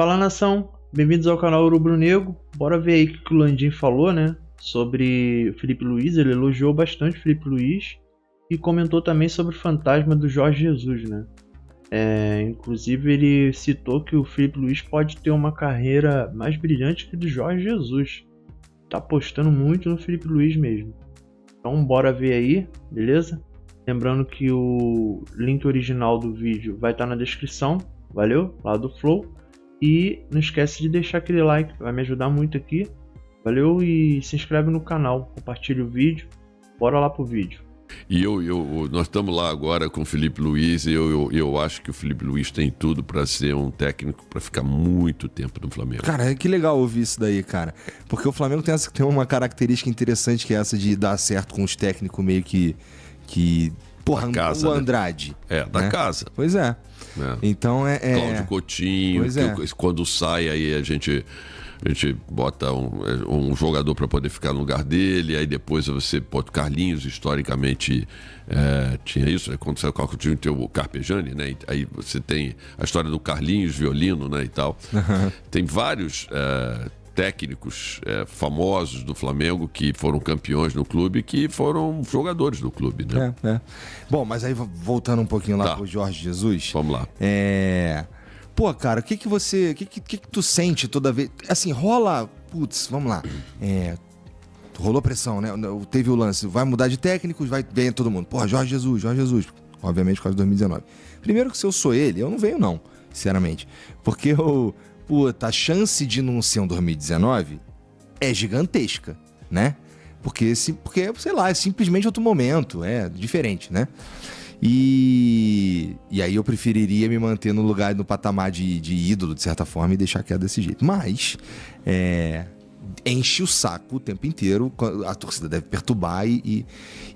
Fala, nação, bem-vindos ao canal Rubro Negro. Bora ver aí o que o Landim falou, né, sobre o Filipe Luís. Ele elogiou bastante o Filipe Luís e comentou também sobre o fantasma do Jorge Jesus, né. Inclusive ele citou que o Filipe Luís pode ter uma carreira mais brilhante que a do Jorge Jesus. Tá apostando muito no Filipe Luís mesmo. Então bora ver aí, beleza? Lembrando que o link original do vídeo vai estar na descrição, valeu? Lá do Flow. E não esquece de deixar aquele like, vai me ajudar muito aqui. Valeu, e se inscreve no canal, compartilha o vídeo. Bora lá pro vídeo. E nós estamos lá agora com o Filipe Luís e eu acho que o Filipe Luís tem tudo para ser um técnico para ficar muito tempo no Flamengo. Cara, que legal ouvir isso daí, cara. Porque o Flamengo tem uma característica interessante, que é essa de dar certo com os técnicos meio que porra, da casa, o Andrade. Né? Da casa. Pois é. Então Cláudio Coutinho, quando sai aí a gente bota um jogador para poder ficar no lugar dele, aí depois você bota o Carlinhos, historicamente tinha isso, né? Quando saiu o Coutinho tem o Carpegiani, né? Aí você tem a história do Carlinhos, violino, né, e tal. Tem vários técnicos famosos do Flamengo que foram campeões no clube, que foram jogadores do clube, né? Bom, mas aí voltando um pouquinho lá pro Jorge Jesus. Vamos lá. Pô, cara, o que tu sente toda vez? Assim, rola... Putz, vamos lá. Rolou pressão, né? Teve o lance, vai mudar de técnicos, vem todo mundo. Pô, Jorge Jesus. Obviamente, por causa de 2019. Primeiro que se eu sou ele, eu não venho não, sinceramente. Porque a chance de não ser um 2019 é gigantesca, né? Porque, sei lá, é simplesmente outro momento, é diferente, né? E aí eu preferiria me manter no lugar, no patamar de ídolo, de certa forma, e deixar quieto desse jeito. Mas enche o saco o tempo inteiro, a torcida deve perturbar e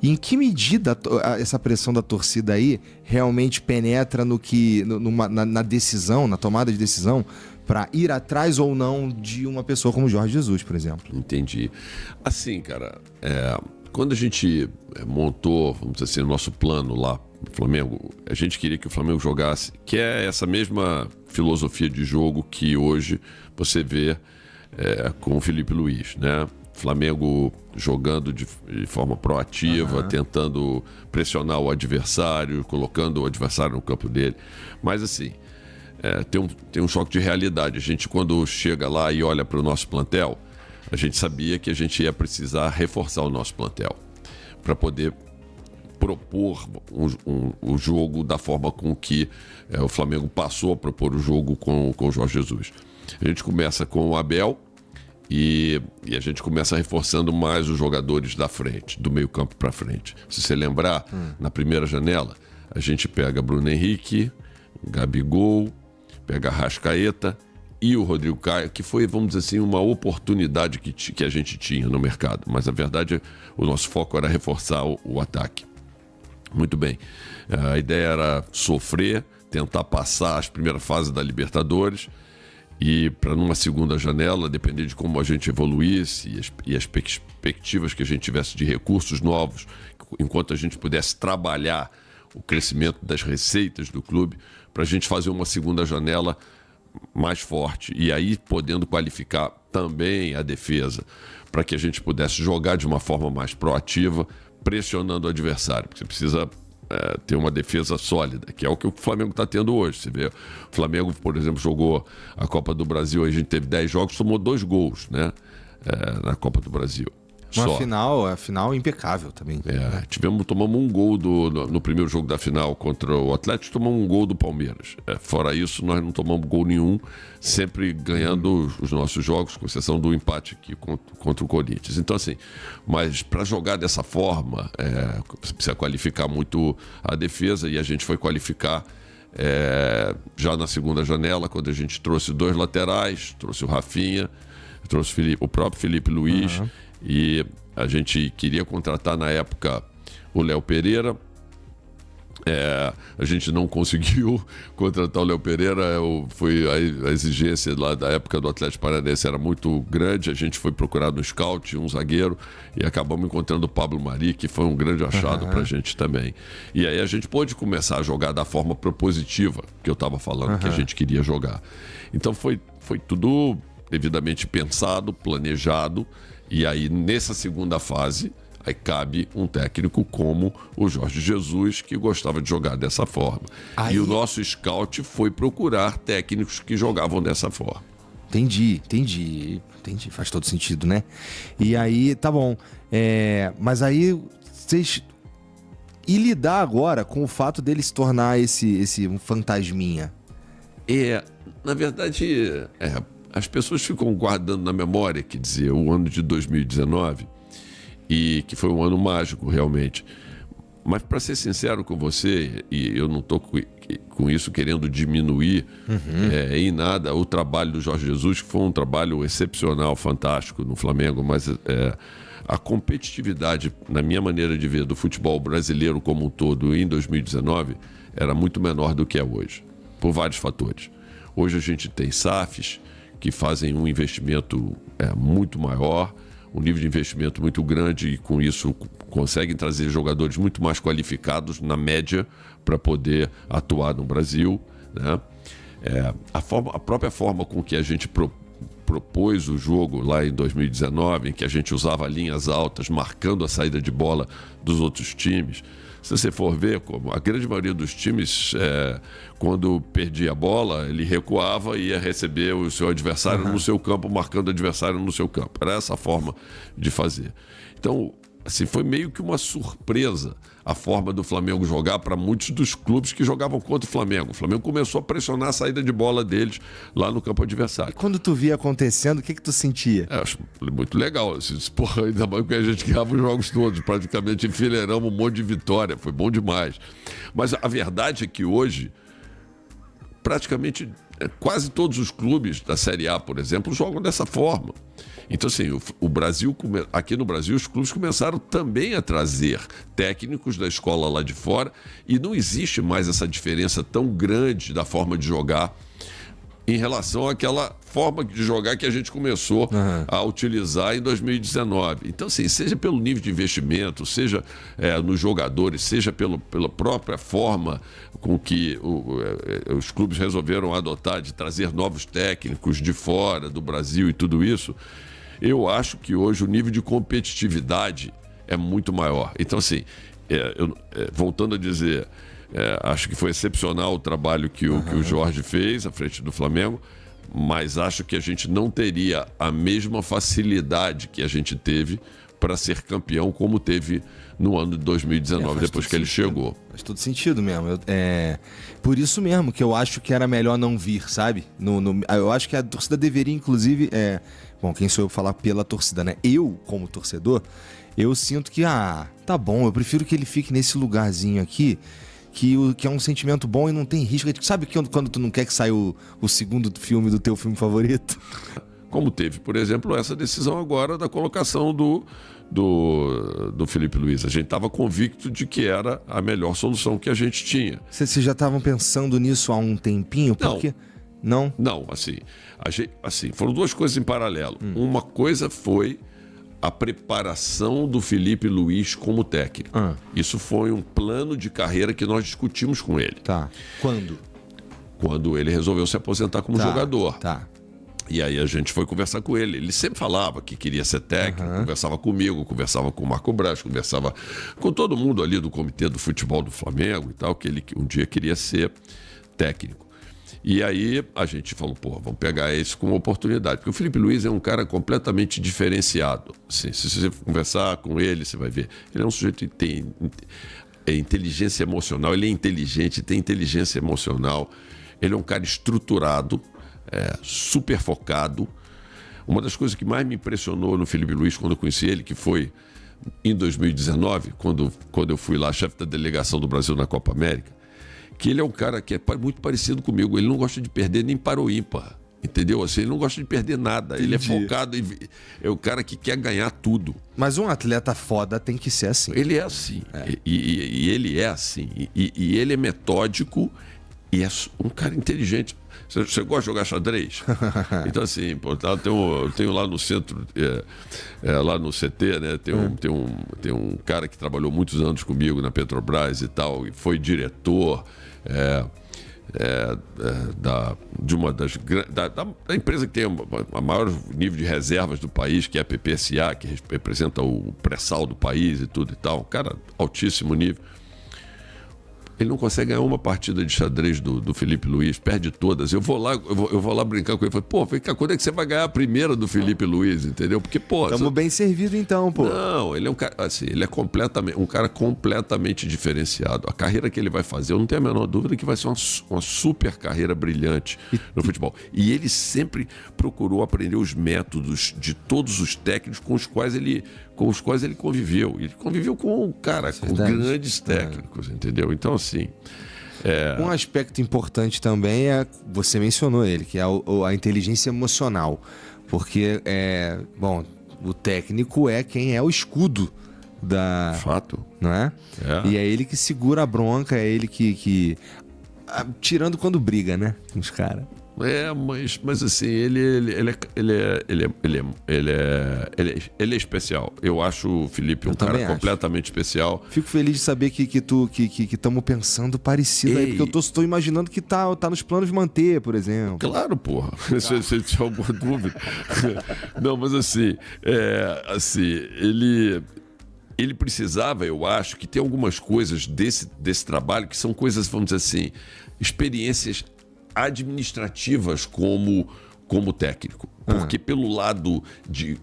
em que medida essa pressão da torcida aí realmente penetra na decisão, na tomada de decisão, para ir atrás ou não de uma pessoa como Jorge Jesus, por exemplo? Entendi. Assim, cara, quando a gente montou, vamos dizer assim, o nosso plano lá no Flamengo, a gente queria que o Flamengo jogasse, que é essa mesma filosofia de jogo que hoje você vê com o Filipe Luís, né? Flamengo jogando de forma proativa, tentando pressionar o adversário, colocando o adversário no campo dele. Mas assim, tem um choque de realidade. A gente, quando chega lá e olha para o nosso plantel, a gente sabia que a gente ia precisar reforçar o nosso plantel para poder propor o jogo da forma com que o Flamengo passou a propor o jogo com o Jorge Jesus. A gente começa com o Abel e a gente começa reforçando mais os jogadores da frente, do meio campo para frente. Se você lembrar, na primeira janela, a gente pega Bruno Henrique, Gabigol, pega Arrascaeta e o Rodrigo Caio, que foi, vamos dizer assim, uma oportunidade que a gente tinha no mercado. Mas, na verdade, o nosso foco era reforçar o ataque. Muito bem. A ideia era sofrer, tentar passar as primeiras fases da Libertadores e, para numa segunda janela, depender de como a gente evoluísse e as perspectivas que a gente tivesse de recursos novos, enquanto a gente pudesse trabalhar o crescimento das receitas do clube, para a gente fazer uma segunda janela mais forte e aí podendo qualificar também a defesa, para que a gente pudesse jogar de uma forma mais proativa, pressionando o adversário, porque você precisa ter uma defesa sólida, que é o que o Flamengo está tendo hoje. Você vê, o Flamengo, por exemplo, jogou a Copa do Brasil, a gente teve 10 jogos, tomou 2 gols, né, na Copa do Brasil. A final impecável também. Tomamos um gol no primeiro jogo da final contra o Atlético, tomamos um gol do Palmeiras. Fora isso, nós não tomamos gol nenhum, sempre ganhando os nossos jogos, com exceção do empate aqui contra o Corinthians. Então, assim, mas para jogar dessa forma, você precisa qualificar muito a defesa, e a gente foi qualificar já na segunda janela, quando a gente trouxe 2 laterais, trouxe o Rafinha, trouxe o próprio Filipe Luís. E a gente queria contratar na época o Léo Pereira, A gente não conseguiu contratar o Léo Pereira, foi a exigência lá da época do Atlético Paranaense era muito grande, a gente foi procurar no scout um zagueiro e acabamos encontrando o Pablo Mari, que foi um grande achado pra gente também. E aí a gente pôde começar a jogar da forma propositiva que eu estava falando que a gente queria jogar. Então foi tudo devidamente pensado, planejado, e aí nessa segunda fase aí cabe um técnico como o Jorge Jesus, que gostava de jogar dessa forma. E o nosso scout foi procurar técnicos que jogavam dessa forma. Entendi. Faz todo sentido, né? E aí, tá bom. Mas aí, vocês... E lidar agora com o fato dele se tornar esse um fantasminha? Na verdade, as pessoas ficam guardando na memória, quer dizer, o ano de 2019... e que foi um ano mágico, realmente. Mas, para ser sincero com você, e eu não estou com isso querendo diminuir em nada o trabalho do Jorge Jesus, que foi um trabalho excepcional, fantástico no Flamengo, mas a competitividade, na minha maneira de ver, do futebol brasileiro como um todo em 2019 era muito menor do que é hoje, por vários fatores. Hoje a gente tem SAFs que fazem um investimento muito maior, um nível de investimento muito grande e com isso conseguem trazer jogadores muito mais qualificados na média para poder atuar no Brasil, né? A própria forma com que a gente propôs o jogo lá em 2019, em que a gente usava linhas altas marcando a saída de bola dos outros times. Se você for ver, como a grande maioria dos times, quando perdia a bola, ele recuava e ia receber o seu adversário no seu campo, marcando o adversário no seu campo. Era essa a forma de fazer. Então, assim, foi meio que uma surpresa a forma do Flamengo jogar para muitos dos clubes que jogavam contra o Flamengo. O Flamengo começou a pressionar a saída de bola deles lá no campo adversário. E quando tu via acontecendo, o que tu sentia? Acho muito legal. Porra, ainda mais que a gente ganhava os jogos todos. Praticamente enfileiramos um monte de vitória. Foi bom demais. Mas a verdade é que hoje, praticamente quase todos os clubes da Série A, por exemplo, jogam dessa forma. Então, assim, o Brasil, aqui no Brasil, os clubes começaram também a trazer técnicos da escola lá de fora e não existe mais essa diferença tão grande da forma de jogar em relação àquela forma de jogar que a gente começou a utilizar em 2019. Então, assim, seja pelo nível de investimento, seja nos jogadores, seja pela própria forma com que os clubes resolveram adotar de trazer novos técnicos de fora do Brasil e tudo isso, eu acho que hoje o nível de competitividade é muito maior. Então, assim, voltando a dizer, acho que foi excepcional o trabalho que o Jorge fez à frente do Flamengo, mas acho que a gente não teria a mesma facilidade que a gente teve para ser campeão como teve no ano de 2019, depois que ele chegou. Faz todo sentido mesmo. Por isso mesmo que eu acho que era melhor não vir, sabe? Eu acho que a torcida deveria, inclusive... Bom, quem sou eu falar pela torcida, né? Eu, como torcedor, eu sinto que, tá bom, eu prefiro que ele fique nesse lugarzinho aqui, que é um sentimento bom e não tem risco. Sabe quando tu não quer que saia o segundo filme do teu filme favorito? Como teve, por exemplo, essa decisão agora da colocação do Felipe Luiz. A gente estava convicto de que era a melhor solução que a gente tinha. Vocês já estavam pensando nisso há um tempinho? Porque... Não? Não, assim, foram duas coisas em paralelo. Uma coisa foi a preparação do Felipe Luiz como técnico. Isso foi um plano de carreira que nós discutimos com ele. Tá. Quando? Quando ele resolveu se aposentar como jogador. Tá. E aí a gente foi conversar com ele. Ele sempre falava que queria ser técnico, conversava comigo, conversava com o Marco Braz, conversava com todo mundo ali do comitê do futebol do Flamengo e tal, que ele um dia queria ser técnico. E aí a gente falou, vamos pegar isso como oportunidade. Porque o Felipe Luiz é um cara completamente diferenciado. Assim, se você conversar com ele, você vai ver. Ele é um sujeito que tem inteligência emocional, ele é inteligente, tem inteligência emocional. Ele é um cara estruturado, super focado. Uma das coisas que mais me impressionou no Felipe Luiz quando eu conheci ele, que foi em 2019, quando eu fui lá, chefe da delegação do Brasil na Copa América, que ele é um cara que é muito parecido comigo. Ele não gosta de perder nem para o ímpar. Entendeu? Assim, ele não gosta de perder nada. Ele é Entendi. focado, é o cara que quer ganhar tudo. Mas um atleta foda tem que ser assim. Ele é assim. E ele é assim. E ele é metódico e é um cara inteligente. Você gosta de jogar xadrez? Então, assim, pô, eu tenho lá no centro, lá no CT, né? Tem um cara que trabalhou muitos anos comigo na Petrobras e tal, e foi diretor da empresa que tem a maior nível de reservas do país, que é a PPSA, que representa o pré-sal do país e tudo e tal. Um cara altíssimo nível. Ele não consegue ganhar uma partida de xadrez do Felipe Luiz, perde todas. Eu vou lá brincar com ele. Falei, pô, vem cá, quando é que você vai ganhar a primeira do Felipe Luiz, entendeu? Porque, pô... Estamos bem servidos então, pô. Não, ele é um cara, assim, ele é um cara completamente diferenciado. A carreira que ele vai fazer, eu não tenho a menor dúvida que vai ser uma super carreira brilhante no futebol. E ele sempre procurou aprender os métodos de todos os técnicos com os quais ele conviveu. Ele conviveu com grandes técnicos, entendeu? Então, assim... Um aspecto importante também você mencionou ele, que é a inteligência emocional. Porque, o técnico é quem é o escudo da... Fato. Não é? E é ele que segura a bronca, é ele que tirando quando briga, né? Com os caras. Mas assim, ele é especial. Eu acho o Felipe um cara completamente especial. Fico feliz de saber que estamos pensando parecido aí, porque eu tô imaginando que tá nos planos de manter, por exemplo. Claro, porra. Se tiver alguma dúvida. Não, mas assim, ele precisava, eu acho, que tem algumas coisas desse trabalho que são coisas, vamos dizer assim, experiências administrativas como técnico. Porque pelo lado de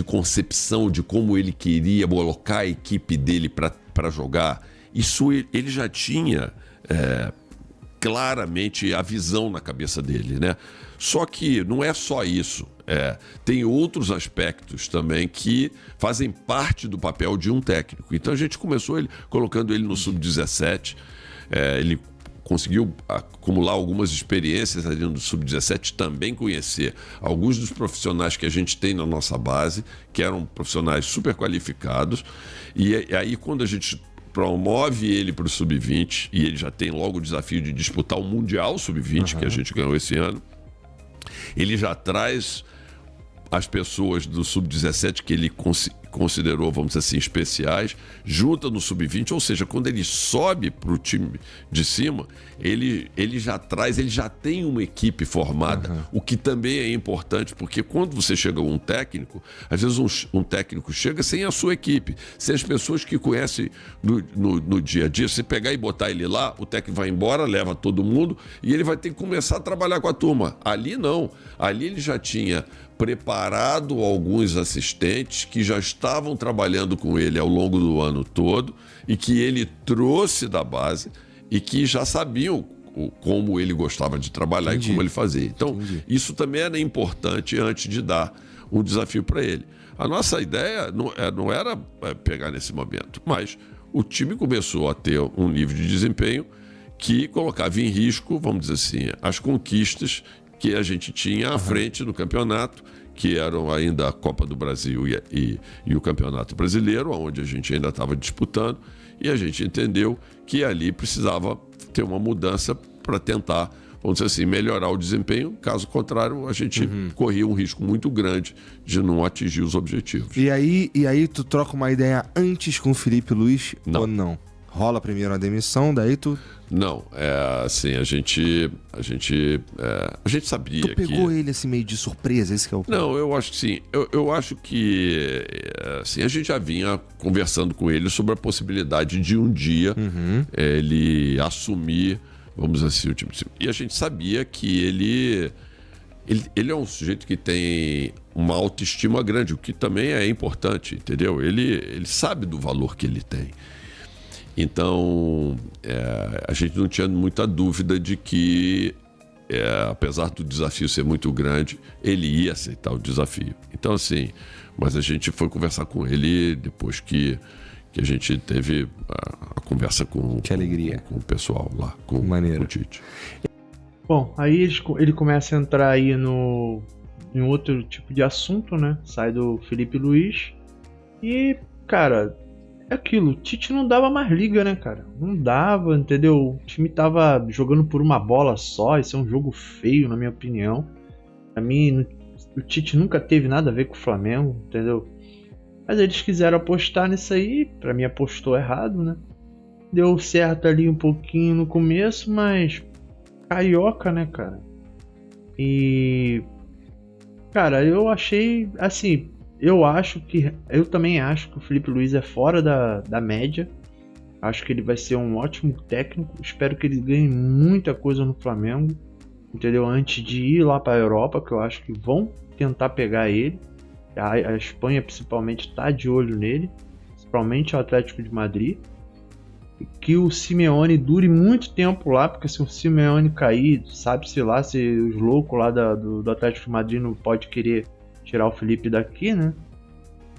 concepção de como ele queria colocar a equipe dele para jogar, isso ele já tinha claramente a visão na cabeça dele, né? Só que não é só isso. Tem outros aspectos também que fazem parte do papel de um técnico. Então a gente começou colocando ele no Sub-17. Ele conseguiu acumular algumas experiências ali no Sub-17, também conhecer alguns dos profissionais que a gente tem na nossa base, que eram profissionais super qualificados. E aí, quando a gente promove ele para o Sub-20, e ele já tem logo o desafio de disputar o Mundial Sub-20, que a gente ganhou esse ano, ele já traz as pessoas do Sub-17 que ele considerou, vamos dizer assim, especiais, junta no Sub-20, ou seja, quando ele sobe para o time de cima, ele já tem uma equipe formada, o que também é importante, porque quando você chega um técnico, às vezes um técnico chega sem a sua equipe, sem as pessoas que conhecem no dia a dia. Se pegar e botar ele lá, o técnico vai embora, leva todo mundo, e ele vai ter que começar a trabalhar com a turma. Ali não, ali ele já tinha preparado alguns assistentes que já estavam trabalhando com ele ao longo do ano todo e que ele trouxe da base e que já sabiam como ele gostava de trabalhar. Entendi. E como ele fazia. Então, isso também era importante antes de dar um desafio para ele. A nossa ideia não era pegar nesse momento, mas o time começou a ter um nível de desempenho que colocava em risco, vamos dizer assim, as conquistas que a gente tinha à frente no campeonato, que eram ainda a Copa do Brasil e o Campeonato Brasileiro, onde a gente ainda estava disputando, e a gente entendeu que ali precisava ter uma mudança para tentar, vamos dizer assim, melhorar o desempenho. Caso contrário, a gente corria um risco muito grande de não atingir os objetivos. E aí tu troca uma ideia antes com o Felipe Luiz ou não? Rola primeiro a demissão, daí tu... Não, assim, a gente sabia que... Tu pegou ele assim meio de surpresa, esse que é o ponto. Não, eu acho que sim. Eu acho que assim, a gente já vinha conversando com ele sobre a possibilidade de um dia ele assumir, vamos dizer assim, o time. E a gente sabia que ele é um sujeito que tem uma autoestima grande, o que também é importante, entendeu? Ele sabe do valor que ele tem. Então, a gente não tinha muita dúvida de que, apesar do desafio ser muito grande, ele ia aceitar o desafio. Então, assim, mas a gente foi conversar com ele depois que a gente teve a conversa com o pessoal lá, com o Tite. Bom, aí ele começa a entrar aí em outro tipo de assunto, né? Sai do Felipe Luiz e, cara, é aquilo, o Tite não dava mais liga, né, cara? Não dava, entendeu? O time tava jogando por uma bola só, esse é um jogo feio, na minha opinião. Pra mim, o Tite nunca teve nada a ver com o Flamengo, entendeu? Mas eles quiseram apostar nisso aí, pra mim apostou errado, né? Deu certo ali um pouquinho no começo, mas carioca, né, cara? E, cara, eu achei, assim, eu também acho que o Felipe Luiz é fora da média. Acho que ele vai ser um ótimo técnico. Espero que ele ganhe muita coisa no Flamengo, entendeu? Antes de ir lá para a Europa, que eu acho que vão tentar pegar ele. A Espanha principalmente está de olho nele, principalmente o Atlético de Madrid. E que o Simeone dure muito tempo lá, porque se o Simeone cair, sabe-se lá se os loucos lá do Atlético de Madrid não pode querer tirar o Felipe daqui, né?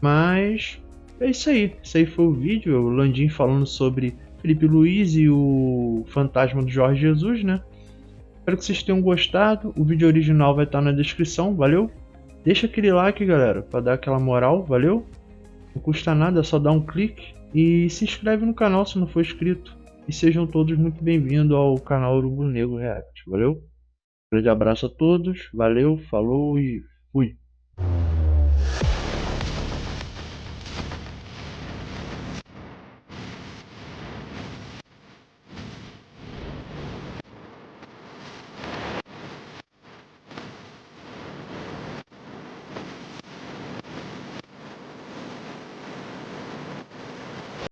Mas é isso aí. Esse aí foi o vídeo. O Landim falando sobre Felipe Luiz e o fantasma do Jorge Jesus, né? Espero que vocês tenham gostado. O vídeo original vai estar na descrição, valeu? Deixa aquele like, galera, para dar aquela moral, valeu? Não custa nada, é só dar um clique e se inscreve no canal se não for inscrito. E sejam todos muito bem-vindos ao canal Urubu Negro React, valeu? Grande abraço a todos, valeu, falou e fui!